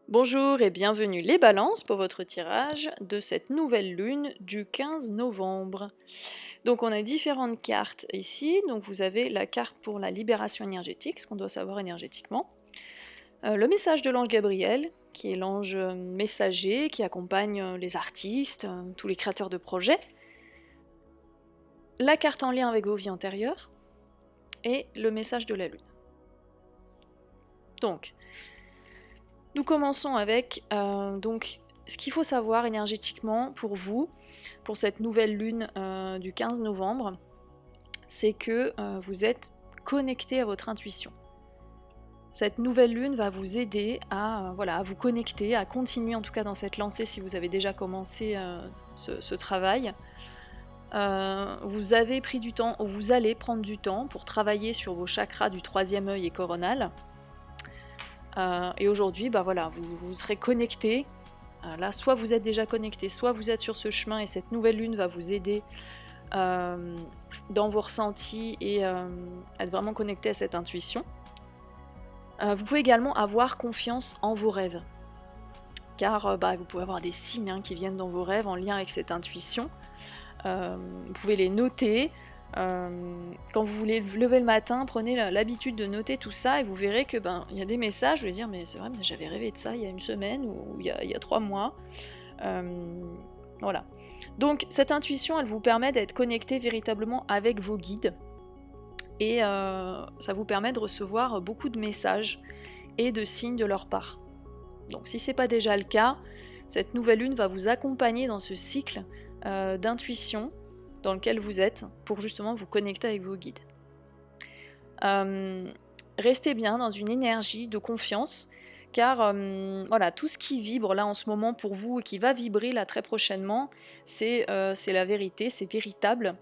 Bonjour et bienvenue les balances pour votre tirage de cette nouvelle lune du 15 novembre. Donc on a différentes cartes ici, donc vous avez la carte pour la libération énergétique, ce qu'on doit savoir énergétiquement. Le message de l'ange Gabriel, qui est l'ange messager, qui accompagne les artistes, tous les créateurs de projets. La carte en lien avec vos vies antérieures, et le message de la lune. Donc, nous commençons avec ce qu'il faut savoir énergétiquement pour vous, pour cette nouvelle lune du 15 novembre, c'est que vous êtes connecté à votre intuition. Cette nouvelle lune va vous aider à vous connecter, à continuer en tout cas dans cette lancée si vous avez déjà commencé ce travail. Vous avez pris du temps, ou vous allez prendre du temps pour travailler sur vos chakras du troisième œil et coronal. Et aujourd'hui, vous serez connecté. Là, soit vous êtes déjà connecté, soit vous êtes sur ce chemin et cette nouvelle lune va vous aider dans vos ressentis et être vraiment connecté à cette intuition. Vous pouvez également avoir confiance en vos rêves, car vous pouvez avoir des signes qui viennent dans vos rêves en lien avec cette intuition. Vous pouvez les noter. Quand vous voulez lever le matin, prenez l'habitude de noter tout ça et vous verrez que il y a des messages, je vais dire mais c'est vrai, mais j'avais rêvé de ça il y a une semaine ou il y a 3 mois. Voilà. Donc cette intuition, elle vous permet d'être connecté véritablement avec vos guides et ça vous permet de recevoir beaucoup de messages et de signes de leur part. Donc si c'est pas déjà le cas, cette nouvelle lune va vous accompagner dans ce cycle d'intuition dans lequel vous êtes pour justement vous connecter avec vos guides. Restez bien dans une énergie de confiance car tout ce qui vibre là en ce moment pour vous et qui va vibrer là très prochainement, c'est la vérité, c'est véritable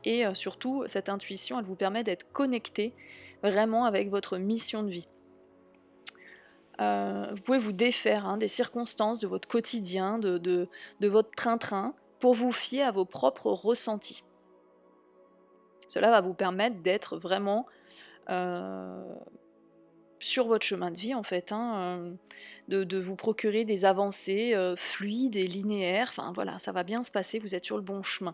et surtout cette intuition elle vous permet d'être connecté vraiment avec votre mission de vie. Vous pouvez vous défaire des circonstances, de votre quotidien, de votre train-train pour vous fier à vos propres ressentis. Cela va vous permettre d'être vraiment sur votre chemin de vie en fait, de vous procurer des avancées fluides et linéaires, enfin voilà, ça va bien se passer, vous êtes sur le bon chemin.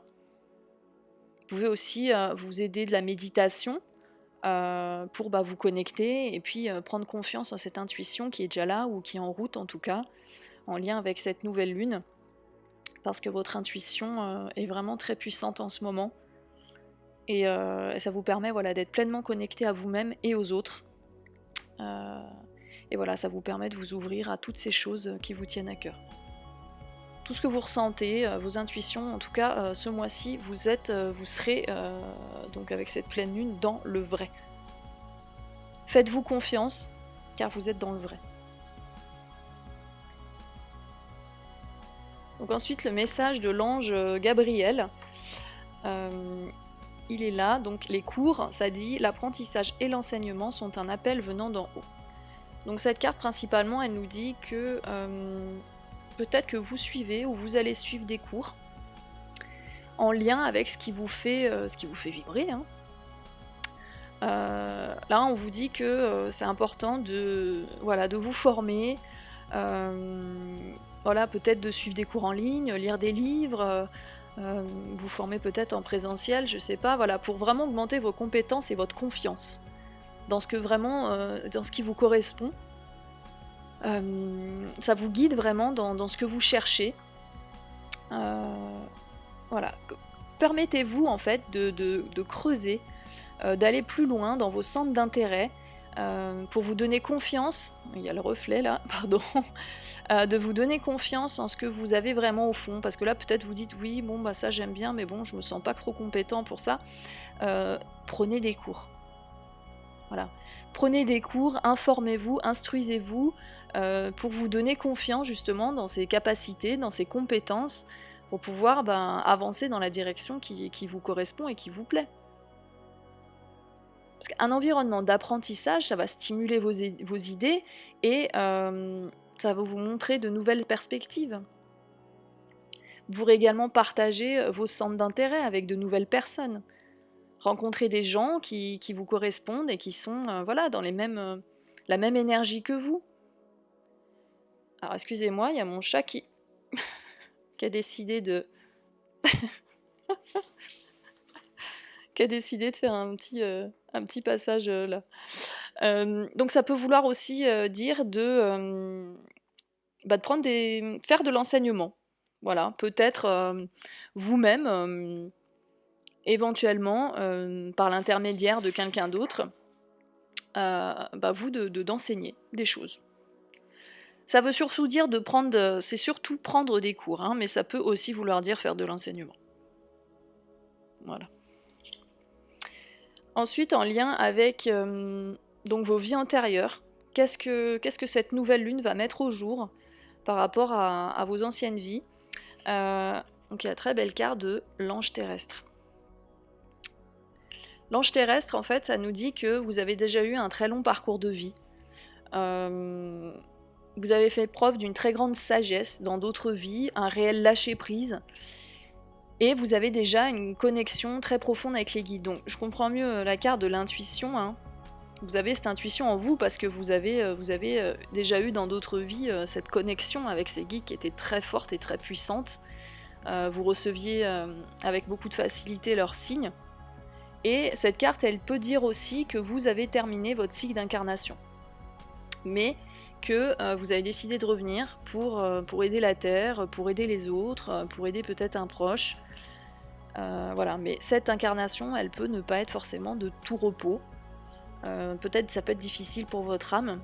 Vous pouvez aussi vous aider de la méditation pour vous connecter et puis prendre confiance en cette intuition qui est déjà là ou qui est en route en tout cas, en lien avec cette nouvelle lune, parce que votre intuition est vraiment très puissante en ce moment. Et ça vous permet d'être pleinement connecté à vous-même et aux autres. Et voilà, ça vous permet de vous ouvrir à toutes ces choses qui vous tiennent à cœur. Tout ce que vous ressentez, vos intuitions, en tout cas ce mois-ci, vous serez donc avec cette pleine lune dans le vrai. Faites-vous confiance, car vous êtes dans le vrai. Donc ensuite, le message de l'ange Gabriel. Il est là, donc les cours, ça dit l'apprentissage et l'enseignement sont un appel venant d'en haut. Donc cette carte principalement, elle nous dit que peut-être que vous suivez ou vous allez suivre des cours en lien avec ce qui vous fait vibrer. Là, on vous dit que c'est important de vous former, peut-être de suivre des cours en ligne, lire des livres. Vous former peut-être en présentiel, je sais pas, pour vraiment augmenter vos compétences et votre confiance dans ce que vraiment, dans ce qui vous correspond. Ça vous guide vraiment dans ce que vous cherchez. Permettez-vous en fait de creuser, d'aller plus loin dans vos centres d'intérêt. Pour vous donner confiance, il y a le reflet là, pardon, de vous donner confiance en ce que vous avez vraiment au fond, parce que là peut-être vous dites oui, ça j'aime bien, mais bon je me sens pas trop compétent pour ça. Prenez des cours. Voilà. Prenez des cours, informez-vous, instruisez-vous, pour vous donner confiance justement dans ses capacités, dans ses compétences, pour pouvoir avancer dans la direction qui vous correspond et qui vous plaît. Parce qu'un environnement d'apprentissage, ça va stimuler vos idées et ça va vous montrer de nouvelles perspectives. Vous pourrez également partager vos centres d'intérêt avec de nouvelles personnes. Rencontrer des gens qui vous correspondent et qui sont dans la même énergie que vous. Alors excusez-moi, il y a mon chat qui a décidé de qui a décidé de faire un petit passage là. Donc ça peut vouloir aussi dire de prendre faire de l'enseignement. Voilà, peut-être vous-même, éventuellement, par l'intermédiaire de quelqu'un d'autre, vous d'enseigner des choses. Ça veut surtout dire c'est surtout prendre des cours, hein, mais ça peut aussi vouloir dire faire de l'enseignement. Voilà. Ensuite, en lien avec donc vos vies antérieures, qu'est-ce que cette nouvelle lune va mettre au jour par rapport à vos anciennes vies? Donc il y a la très belle carte de l'ange terrestre. L'ange terrestre, en fait, ça nous dit que vous avez déjà eu un très long parcours de vie. Vous avez fait preuve d'une très grande sagesse dans d'autres vies, un réel lâcher-prise, et vous avez déjà une connexion très profonde avec les guides. Donc je comprends mieux la carte de l'intuition, hein. Vous avez cette intuition en vous parce que vous avez déjà eu dans d'autres vies cette connexion avec ces guides qui était très forte et très puissante. Vous receviez avec beaucoup de facilité leurs signes. Et cette carte, elle peut dire aussi que vous avez terminé votre cycle d'incarnation. Mais que vous avez décidé de revenir pour aider la Terre, pour aider les autres, pour aider peut-être un proche. Voilà, mais cette incarnation, elle peut ne pas être forcément de tout repos. Peut-être ça peut être difficile pour votre âme.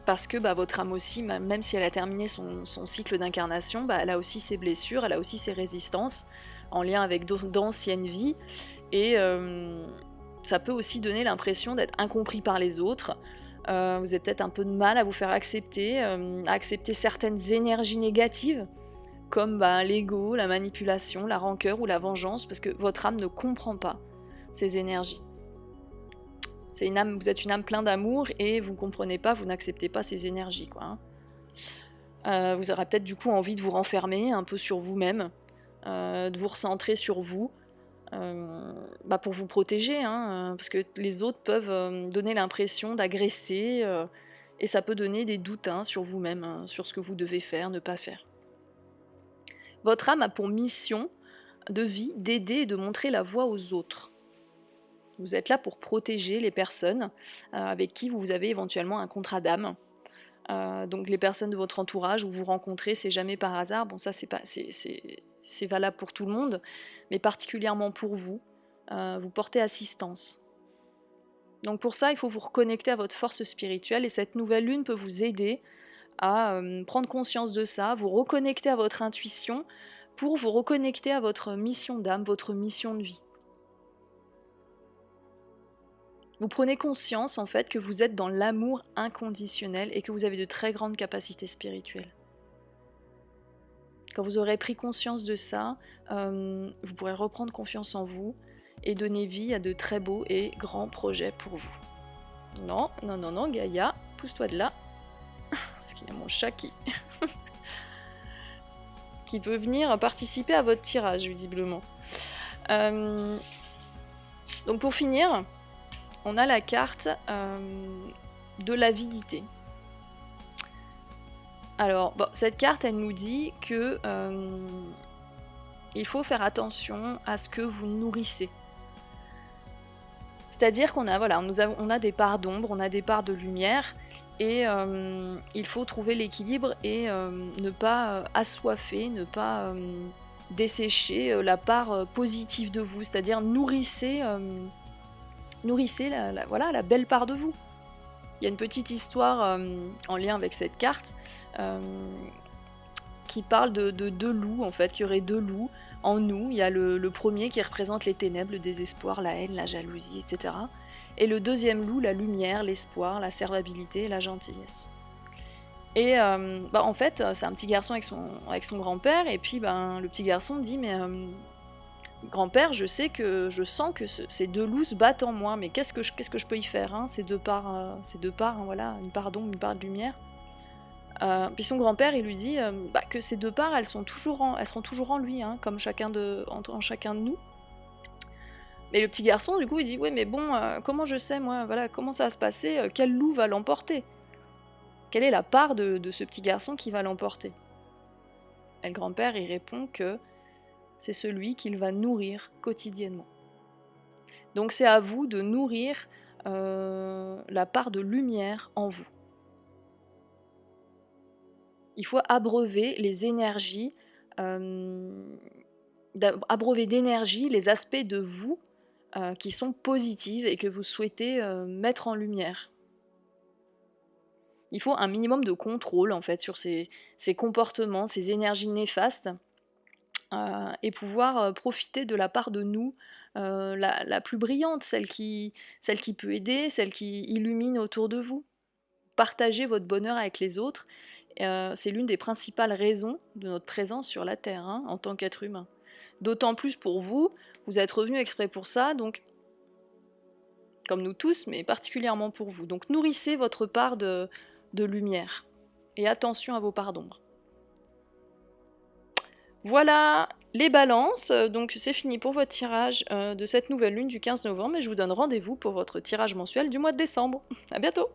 Parce que votre âme aussi, même si elle a terminé son cycle d'incarnation, elle a aussi ses blessures, elle a aussi ses résistances, en lien avec d'anciennes vies, et ça peut aussi donner l'impression d'être incompris par les autres. Vous avez peut-être un peu de mal à vous faire accepter, certaines énergies négatives, comme l'ego, la manipulation, la rancœur ou la vengeance, parce que votre âme ne comprend pas ces énergies. Vous êtes une âme pleine d'amour et vous ne comprenez pas, vous n'acceptez pas ces énergies, quoi, hein. Vous aurez peut-être du coup envie de vous renfermer un peu sur vous-même, de vous recentrer sur vous, pour vous protéger, hein, parce que les autres peuvent donner l'impression d'agresser, et ça peut donner des doutes, hein, sur vous-même, hein, sur ce que vous devez faire, ne pas faire. Votre âme a pour mission de vie d'aider et de montrer la voie aux autres. Vous êtes là pour protéger les personnes avec qui vous avez éventuellement un contrat d'âme. Donc les personnes de votre entourage où vous rencontrez, c'est jamais par hasard. Bon, ça c'est valable pour tout le monde, mais particulièrement pour vous. Vous portez assistance. Donc pour ça, il faut vous reconnecter à votre force spirituelle, et cette nouvelle lune peut vous aider à prendre conscience de ça, vous reconnecter à votre intuition pour vous reconnecter à votre mission d'âme, votre mission de vie. Vous prenez conscience en fait que vous êtes dans l'amour inconditionnel et que vous avez de très grandes capacités spirituelles. Quand vous aurez pris conscience de ça, vous pourrez reprendre confiance en vous et donner vie à de très beaux et grands projets pour vous. Non, non, non, non, Gaïa, pousse-toi de là. Parce qu'il y a mon chat qui peut venir participer à votre tirage, visiblement. Donc pour finir, on a la carte de l'avidité. Alors, cette carte, elle nous dit que il faut faire attention à ce que vous nourrissez. C'est-à-dire qu'on a, on a des parts d'ombre, on a des parts de lumière, et il faut trouver l'équilibre et ne pas assoiffer, ne pas dessécher la part positive de vous, c'est-à-dire nourrissez la belle part de vous. Il y a une petite histoire en lien avec cette carte qui parle de deux loups, en fait, qu'il y aurait deux loups en nous. Il y a le premier qui représente les ténèbres, le désespoir, la haine, la jalousie, etc. Et le deuxième loup, la lumière, l'espoir, la servabilité et la gentillesse. Et en fait, c'est un petit garçon avec son grand-père, et puis le petit garçon dit « Mais grand-père, je sens que ces deux loups se battent en moi, mais qu'est-ce que je peux y faire, hein, ces deux parts, hein, voilà, une part d'ombre, une part de lumière. » Puis son grand-père, il lui dit que ces deux parts, elles seront toujours en lui, hein, comme en chacun de nous. Mais le petit garçon, du coup, il dit « Ouais, mais bon, comment je sais, moi, voilà, comment ça va se passer, quel loup va l'emporter ?» quelle est la part de ce petit garçon qui va l'emporter? Et le grand-père il répond que c'est celui qu'il va nourrir quotidiennement. Donc c'est à vous de nourrir la part de lumière en vous. Il faut abreuver les énergies, abreuver d'énergie les aspects de vous qui sont positives et que vous souhaitez mettre en lumière. Il faut un minimum de contrôle en fait sur ces comportements, ces énergies néfastes, et pouvoir profiter de la part de nous la plus brillante, celle qui peut aider, celle qui illumine autour de vous. Partagez votre bonheur avec les autres, c'est l'une des principales raisons de notre présence sur la Terre, hein, en tant qu'être humain. D'autant plus pour vous, vous êtes revenu exprès pour ça, donc comme nous tous, mais particulièrement pour vous. Donc nourrissez votre part de lumière, et attention à vos parts d'ombre. Voilà les balances, donc c'est fini pour votre tirage de cette nouvelle lune du 15 novembre, et je vous donne rendez-vous pour votre tirage mensuel du mois de décembre. À bientôt!